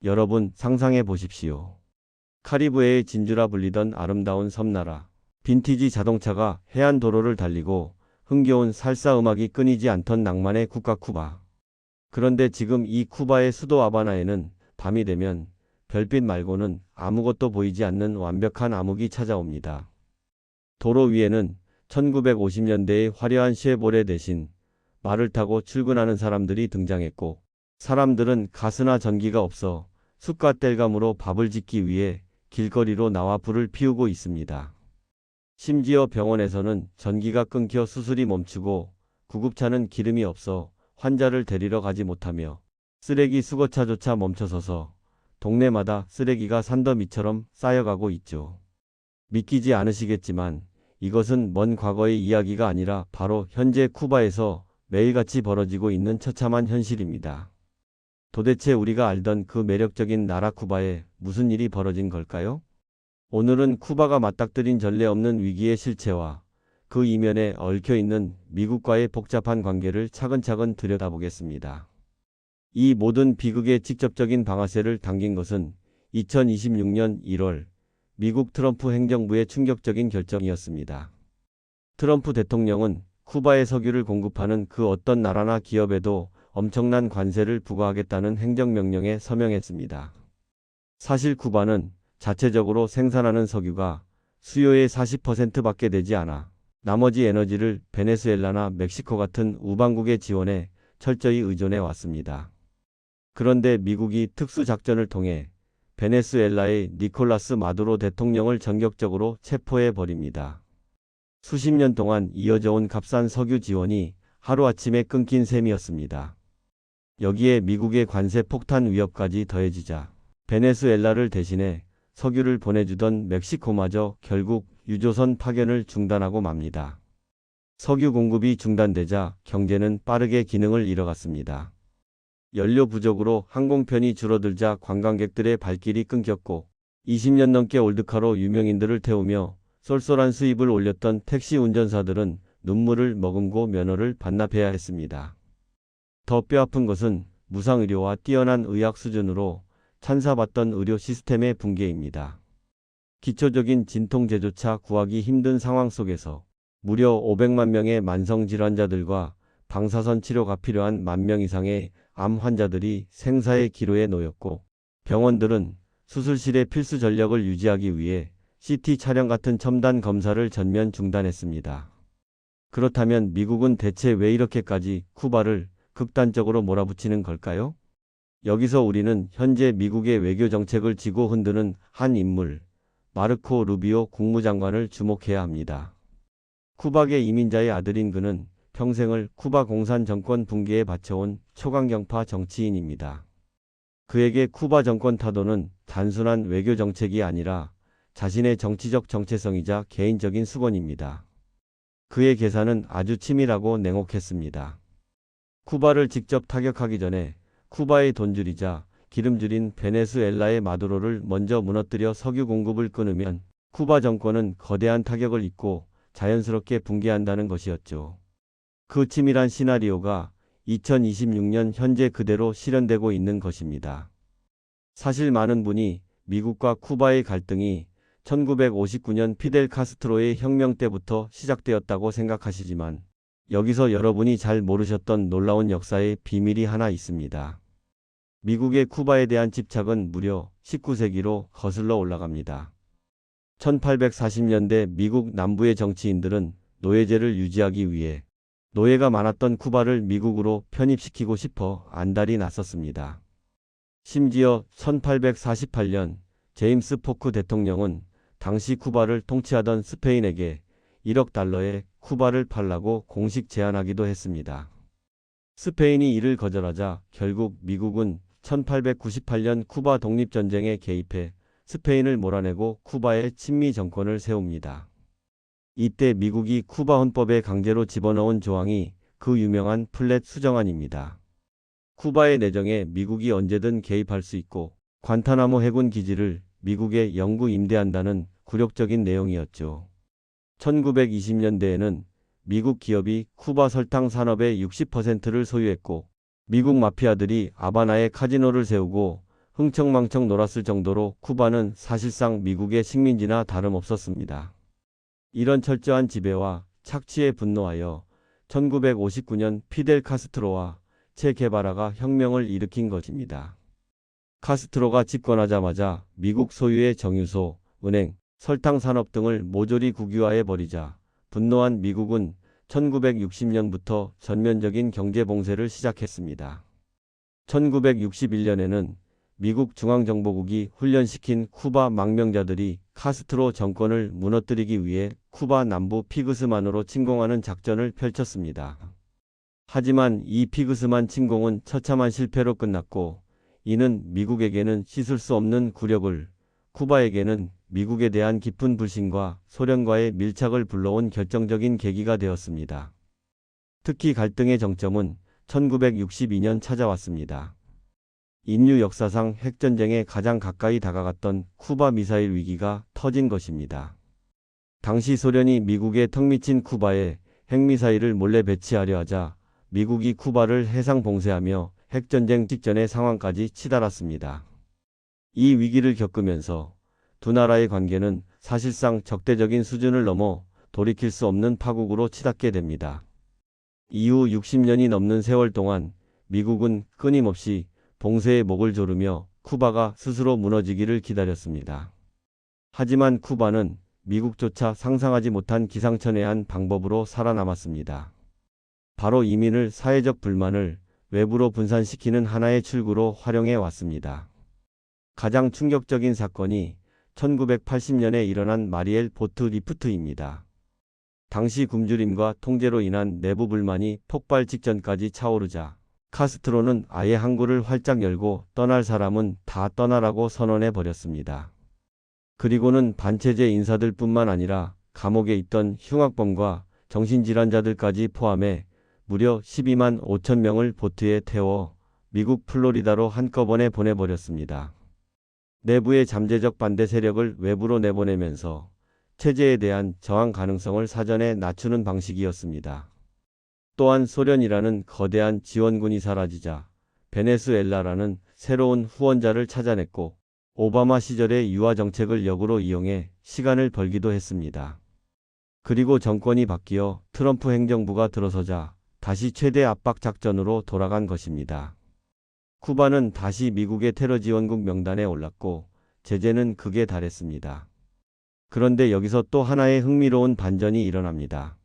여러분 상상해 보십시오. 카리브해의 진주라 불리던 아름다운 섬나라. 빈티지 자동차가 해안 도로를 달리고 흥겨운 살사 음악이 끊이지 않던 낭만의 국가 쿠바. 그런데 지금 이 쿠바의 수도 하바나에는 밤이 되면 별빛 말고는 아무것도 보이지 않는 완벽한 암흑이 찾아옵니다. 도로 위에는 1950년대의 화려한 쉐보레 대신 말을 타고 출근하는 사람들이 등장했고, 사람들은 가스나 전기가 없어 숯과 땔감으로 밥을 짓기 위해 길거리로 나와 불을 피우고 있습니다. 심지어 병원에서는 전기가 끊겨 수술이 멈추고 구급차는 기름이 없어 환자를 데리러 가지 못하며 쓰레기 수거차조차 멈춰서서 동네마다 쓰레기가 산더미처럼 쌓여가고 있죠. 믿기지 않으시겠지만 이것은 먼 과거의 이야기가 아니라 바로 현재 쿠바에서 매일같이 벌어지고 있는 처참한 현실입니다. 도대체 우리가 알던 그 매력적인 나라 쿠바에 무슨 일이 벌어진 걸까요? 오늘은 쿠바가 맞닥뜨린 전례 없는 위기의 실체와 그 이면에 얽혀있는 미국과의 복잡한 관계를 차근차근 들여다보겠습니다. 이 모든 비극의 직접적인 방아쇠를 당긴 것은 2026년 1월 미국 트럼프 행정부의 충격적인 결정이었습니다. 트럼프 대통령은 쿠바에 석유를 공급하는 그 어떤 나라나 기업에도 엄청난 관세를 부과하겠다는 행정명령에 서명했습니다. 사실 쿠바는 자체적으로 생산하는 석유가 수요의 40%밖에 되지 않아 나머지 에너지를 베네수엘라나 멕시코 같은 우방국의 지원에 철저히 의존해 왔습니다. 그런데 미국이 특수작전을 통해 베네수엘라의 니콜라스 마두로 대통령을 전격적으로 체포해 버립니다. 수십 년 동안 이어져 온 값싼 석유 지원이 하루아침에 끊긴 셈이었습니다. 여기에 미국의 관세 폭탄 위협까지 더해지자 베네수엘라를 대신해 석유를 보내주던 멕시코마저 결국 유조선 파견을 중단하고 맙니다. 석유 공급이 중단되자 경제는 빠르게 기능을 잃어갔습니다. 연료 부족으로 항공편이 줄어들자 관광객들의 발길이 끊겼고 20년 넘게 올드카로 유명인들을 태우며 쏠쏠한 수입을 올렸던 택시 운전사들은 눈물을 머금고 면허를 반납해야 했습니다. 더 뼈아픈 것은 무상의료와 뛰어난 의학 수준으로 찬사받던 의료 시스템의 붕괴입니다. 기초적인 진통제조차 구하기 힘든 상황 속에서 무려 500만 명의 만성질환자들과 방사선 치료가 필요한 10,000명 이상의 암 환자들이 생사의 기로에 놓였고, 병원들은 수술실의 필수 전력을 유지하기 위해 CT 촬영 같은 첨단 검사를 전면 중단했습니다. 그렇다면 미국은 대체 왜 이렇게까지 쿠바를 극단적으로 몰아붙이는 걸까요? 여기서 우리는 현재 미국의 외교 정책을 쥐고 흔드는 한 인물, 마르코 루비오 국무장관을 주목해야 합니다. 쿠바계 이민자의 아들인 그는 평생을 쿠바 공산 정권 붕괴에 바쳐온 초강경파 정치인입니다. 그에게 쿠바 정권 타도는 단순한 외교 정책이 아니라 자신의 정치적 정체성이자 개인적인 수건입니다. 그의 계산은 아주 치밀하고 냉혹했습니다. 쿠바를 직접 타격하기 전에 쿠바의 돈줄이자 기름줄인 베네수엘라의 마두로를 먼저 무너뜨려 석유 공급을 끊으면 쿠바 정권은 거대한 타격을 입고 자연스럽게 붕괴한다는 것이었죠. 그 치밀한 시나리오가 2026년 현재 그대로 실현되고 있는 것입니다. 사실 많은 분이 미국과 쿠바의 갈등이 1959년 피델 카스트로의 혁명 때부터 시작되었다고 생각하시지만 여기서 여러분이 잘 모르셨던 놀라운 역사의 비밀이 하나 있습니다. 미국의 쿠바에 대한 집착은 무려 19세기로 거슬러 올라갑니다. 1840년대 미국 남부의 정치인들은 노예제를 유지하기 위해 노예가 많았던 쿠바를 미국으로 편입시키고 싶어 안달이 났었습니다. 심지어 1848년 제임스 포크 대통령은 당시 쿠바를 통치하던 스페인에게 1억 달러에 쿠바를 팔라고 공식 제안하기도 했습니다. 스페인이 이를 거절하자 결국 미국은 1898년 쿠바 독립전쟁에 개입해 스페인을 몰아내고 쿠바에 친미 정권을 세웁니다. 이때 미국이 쿠바 헌법에 강제로 집어넣은 조항이 그 유명한 플랫 수정안입니다. 쿠바의 내정에 미국이 언제든 개입할 수 있고 관타나모 해군 기지를 미국에 영구 임대한다는 굴욕적인 내용이었죠. 1920년대에는 미국 기업이 쿠바 설탕 산업의 60%를 소유했고 미국 마피아들이 하바나에 카지노를 세우고 흥청망청 놀았을 정도로 쿠바는 사실상 미국의 식민지나 다름없었습니다. 이런 철저한 지배와 착취에 분노하여 1959년 피델 카스트로와 체 게바라가 혁명을 일으킨 것입니다. 카스트로가 집권하자마자 미국 소유의 정유소, 은행, 설탕 산업 등을 모조리 국유화해버리자 분노한 미국은 1960년부터 전면적인 경제 봉쇄를 시작했습니다. 1961년에는 미국 중앙정보국이 훈련시킨 쿠바 망명자들이 카스트로 정권을 무너뜨리기 위해 쿠바 남부 피그스만으로 침공하는 작전을 펼쳤습니다. 하지만 이 피그스만 침공은 처참한 실패로 끝났고, 이는 미국에게는 씻을 수 없는 굴욕을, 쿠바에게는 미국에 대한 깊은 불신과 소련과의 밀착을 불러온 결정적인 계기가 되었습니다. 특히 갈등의 정점은 1962년 찾아왔습니다. 인류 역사상 핵전쟁에 가장 가까이 다가갔던 쿠바 미사일 위기가 터진 것입니다. 당시 소련이 미국의 턱 미친 쿠바에 핵미사일을 몰래 배치하려 하자 미국이 쿠바를 해상 봉쇄하며 핵전쟁 직전의 상황까지 치달았습니다. 이 위기를 겪으면서 두 나라의 관계는 사실상 적대적인 수준을 넘어 돌이킬 수 없는 파국으로 치닫게 됩니다. 이후 60년이 넘는 세월 동안 미국은 끊임없이 봉쇄의 목을 조르며 쿠바가 스스로 무너지기를 기다렸습니다. 하지만 쿠바는 미국조차 상상하지 못한 기상천외한 방법으로 살아남았습니다. 바로 이민을 사회적 불만을 외부로 분산시키는 하나의 출구로 활용해 왔습니다. 가장 충격적인 사건이 1980년에 일어난 마리엘 보트 리프트입니다. 당시 굶주림과 통제로 인한 내부 불만이 폭발 직전까지 차오르자 카스트로는 아예 항구를 활짝 열고 떠날 사람은 다 떠나라고 선언해 버렸습니다. 그리고는 반체제 인사들뿐만 아니라 감옥에 있던 흉악범과 정신질환자들까지 포함해 무려 12만 5천 명을 보트에 태워 미국 플로리다로 한꺼번에 보내버렸습니다. 내부의 잠재적 반대 세력을 외부로 내보내면서 체제에 대한 저항 가능성을 사전에 낮추는 방식이었습니다. 또한 소련이라는 거대한 지원군이 사라지자 베네수엘라라는 새로운 후원자를 찾아냈고 오바마 시절의 유화 정책을 역으로 이용해 시간을 벌기도 했습니다. 그리고 정권이 바뀌어 트럼프 행정부가 들어서자 다시 최대 압박 작전으로 돌아간 것입니다. 쿠바는 다시 미국의 테러 지원국 명단에 올랐고 제재는 극에 달했습니다. 그런데 여기서 또 하나의 흥미로운 반전이 일어납니다.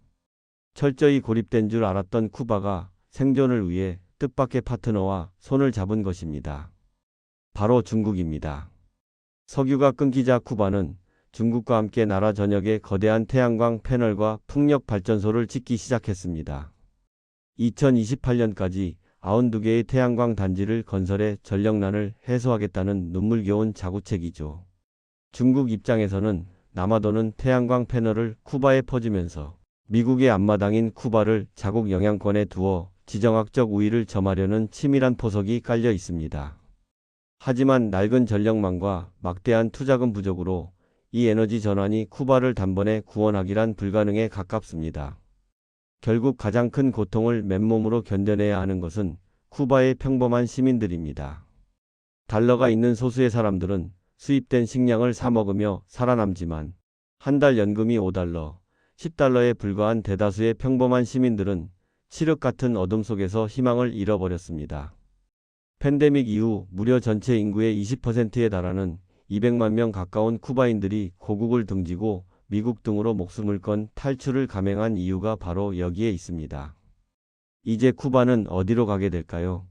철저히 고립된 줄 알았던 쿠바가 생존을 위해 뜻밖의 파트너와 손을 잡은 것입니다. 바로 중국입니다. 석유가 끊기자 쿠바는 중국과 함께 나라 전역에 거대한 태양광 패널과 풍력 발전소를 짓기 시작했습니다. 2028년까지 92개의 태양광 단지를 건설해 전력난을 해소하겠다는 눈물겨운 자구책이죠. 중국 입장에서는 남아도는 태양광 패널을 쿠바에 퍼주면서 미국의 앞마당인 쿠바를 자국 영향권에 두어 지정학적 우위를 점하려는 치밀한 포석이 깔려 있습니다. 하지만 낡은 전력망과 막대한 투자금 부족으로 이 에너지 전환이 쿠바를 단번에 구원하기란 불가능에 가깝습니다. 결국 가장 큰 고통을 맨몸으로 견뎌내야 하는 것은 쿠바의 평범한 시민들입니다. 달러가 있는 소수의 사람들은 수입된 식량을 사 먹으며 살아남지만 한 달 연금이 5달러, 10달러에 불과한 대다수의 평범한 시민들은 칠흑 같은 어둠 속에서 희망을 잃어버렸습니다. 팬데믹 이후 무려 전체 인구의 20%에 달하는 200만 명 가까운 쿠바인들이 고국을 등지고 미국 등으로 목숨을 건 탈출을 감행한 이유가 바로 여기에 있습니다. 이제 쿠바는 어디로 가게 될까요?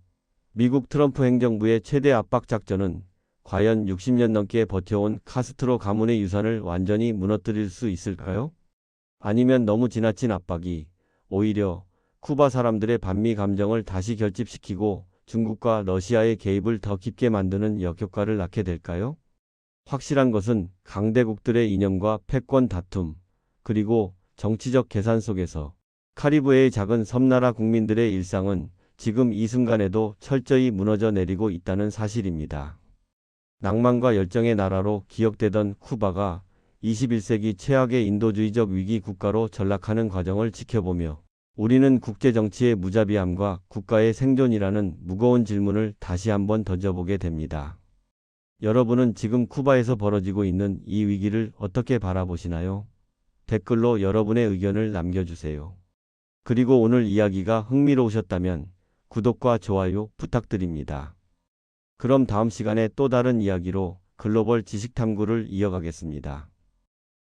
미국 트럼프 행정부의 최대 압박 작전은 과연 60년 넘게 버텨온 카스트로 가문의 유산을 완전히 무너뜨릴 수 있을까요? 아니면 너무 지나친 압박이 오히려 쿠바 사람들의 반미 감정을 다시 결집시키고 중국과 러시아의 개입을 더 깊게 만드는 역효과를 낳게 될까요? 확실한 것은 강대국들의 이념과 패권 다툼, 그리고 정치적 계산 속에서 카리브해의 작은 섬나라 국민들의 일상은 지금 이 순간에도 철저히 무너져 내리고 있다는 사실입니다. 낭만과 열정의 나라로 기억되던 쿠바가 21세기 최악의 인도주의적 위기 국가로 전락하는 과정을 지켜보며 우리는 국제정치의 무자비함과 국가의 생존이라는 무거운 질문을 다시 한번 던져보게 됩니다. 여러분은 지금 쿠바에서 벌어지고 있는 이 위기를 어떻게 바라보시나요? 댓글로 여러분의 의견을 남겨주세요. 그리고 오늘 이야기가 흥미로우셨다면 구독과 좋아요 부탁드립니다. 그럼 다음 시간에 또 다른 이야기로 글로벌 지식탐구를 이어가겠습니다.